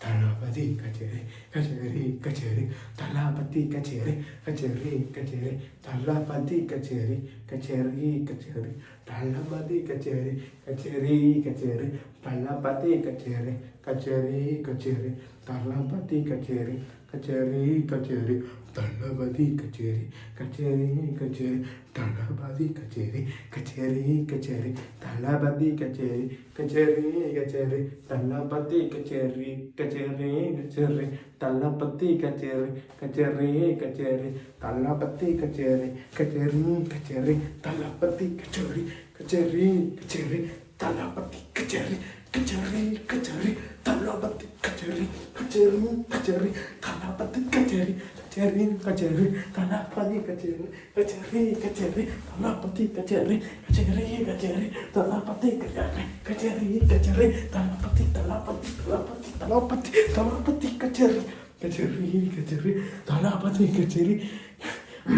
தளபதி கச்சேரி கச்சேரி கச்சேரி தளபதி கச்சேரி கச்சேரி கச்சேரி தளபதி கச்சேரி கச்சேரி கச்சேரி தளபதி கச்சேரி கச்சேரி கச்சேரி தளபதி கச்சேரி கச்சேரி கச்சேரி தளபதி கச்சேரி கச்சேரி கச்சேரி தளபதி கச்சேரி கச்சேரி கச்சேரி தளபதி கச்சேரி கச்சேரி கச்சேரி தளபதி கச்சேரி கச்சேரி கச்சேரி தளபதி கச்சேரி கச்சேரி கச்சேரி தளபதி கச்சேரி கச்சேரி கச்சேரி தளபதி கச்சேரி கச்சேரி கச்சேரி தளபதி கச்சேரி கச்சேரி கச்சேரி தளபதி கச்சேரி கச்சேரி கச்சேரி தளபதி கச்சேரி கச்சேரி கச்சேரி தளபதி கச்சேரி கச்சேரி கச்சேரி தளபதி கச்சேரி கச்சேரி கச்சேரி தளபதி கச்சேரி கச்சேரி கச்சேரி தளபதி கச்சேரி கச்சேரி கச்சேரி தளபதி தளபதி தளபதி தளபதி தளபதி கச்சேரி கச்சேரி கச்சேரி தளபதி கச்சேரி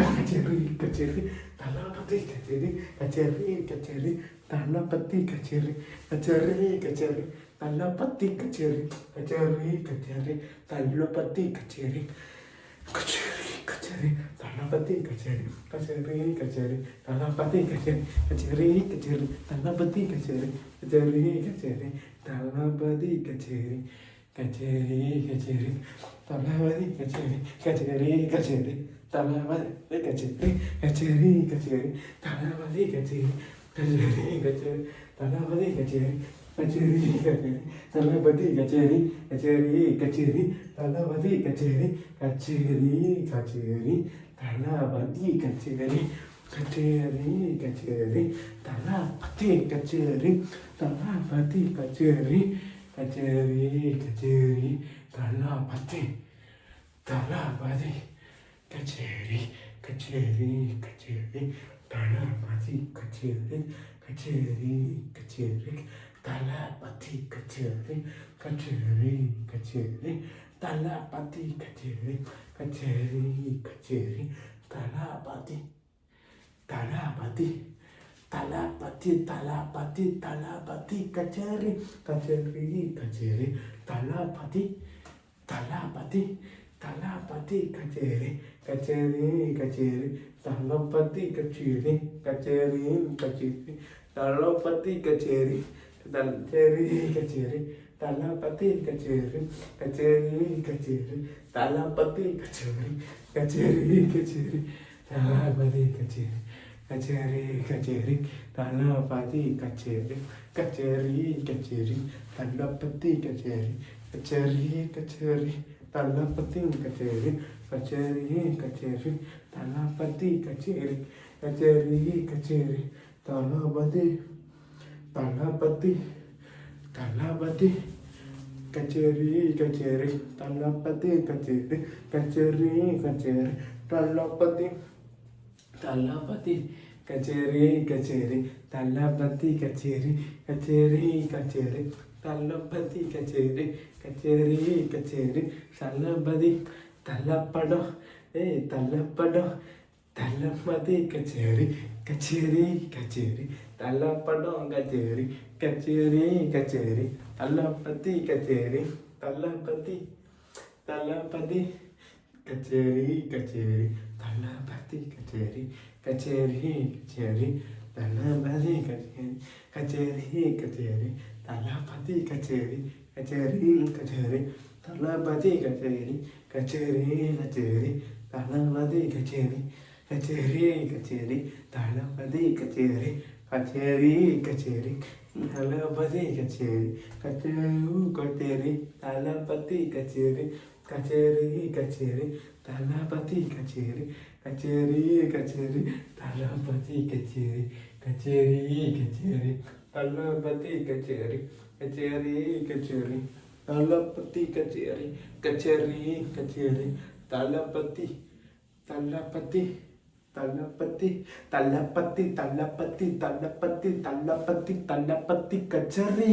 கச்சேரி கச்சேரி தளபதி கச்சேரி கச்சேரி கச்சேரி தளபதி கச்சேரி கச்சேரி கச்சேரி தளபதி கச்சேரி கச்சேரி கச்சேரி தளபதி கச்சேரி கச்சேரி கச்சேரி தளபதி கச்சேரி கச்சேரி கச்சேரி தளபதி கச்சேரி கச்சேரி கச்சேரி தளபதி கச்சேரி கச்சேரி கச்சேரி தளபதி கச்சேரி கச்சேரி கச்சேரி தளபதி கச்சேரி கச்சேரி கச்சேரி தளபதி கச்சேரி கச்சேரி கச்சேரி தளபதி கச்சேரி கச்சேரி கச்சேரி தளபதி கச்சேரி கச்சேரி கச்சேரி தளபதி கச்சேரி கச்சேரி கச்சேரி தளபதி கச்சேரி கச்சேரி கச்சேரி தளபதி கச்சேரி கச்சேரி கச்சேரி தளபதி கச்சேரி தளபதி கச்சேரி கச்சேரி கச்சேரி தளபதி தளபதி கச்சேரி கச்சேரி கச்சேரி தளபதி கச்சேரி கச்சேரி கச்சேரி தளபதி கச்சேரி கச்சேரி கச்சேரி தளபதி கச்சேரி கச்சேரி கச்சேரி தளபதி தளபதி தளபதி தளபதி தளபதி கச்சேரி கச்சேரி கச்சேரி தளபதி தளபதி தளபதி கச்சேரி கச்சேரி கச்சேரி தளபதி கச்சேரி கச்சேரி கச்சேரி தளபதி கச்சேரி கச்சேரி கச்சேரி தளபதி கச்சேரி கச்சேரி கச்சேரி தளபதி கச்சேரி கச்சேரி கச்சேரி தளபதி கச்சேரி கச்சேரி கச்சேரி தளபதி கச்சேரி கச்சேரி கச்சேரி தளபதி கச்சேரி கச்சேரி கச்சேரி தளபதி கச்சேரி கச்சேரி கச்சேரி தளபதி கச்சேரி கச்சேரி கச்சேரி தளபதி தளபதி தளபதி கச்சேரி கச்சேரி தளபதி கச்சேரி கச்சேரி கச்சேரி தளபதி தளபதி கச்சேரி கச்சேரி தளபதி கச்சேரி கச்சேரி கச்சேரி தளபதி கச்சேரி கச்சேரி கச்சேரி தளபதி தள்ளப்படம் தள்ளப்படம் தளபதி கச்சேரி கச்சேரி கச்சேரி தள்ளப்படம் கச்சேரி கச்சேரி கச்சேரி தளபதி கச்சேரி தளபதி தளபதி கச்சேரி கச்சேரி தளபதி கச்சேரி கச்சேரி கச்சேரி தளபதி கச்சேரி கச்சேரி கச்சேரி தளபதி கச்சேரி கச்சேரி கச்சேரி தளபதி கச்சேரி கச்சேரி கச்சேரி தளபதி கச்சேரி கச்சேரி கச்சேரி தளபதி கச்சேரி கச்சேரி கச்சேரி தளபதி கச்சேரி கச்சேரி தளபதி கச்சேரி கச்சேரி கச்சேரி தளபதி கச்சேரி கச்சேரி கச்சேரி தளபதி கச்சேரி கச்சேரி கச்சேரி தளபதி கச்சேரி கச்சேரி கச்சேரி தளபதி கச்சேரி கச்சேரி கச்சேரி தளபதி தளபதி தளபதி தளபதி தளபதி தளபதி தளபதி தளபதி கச்சேரி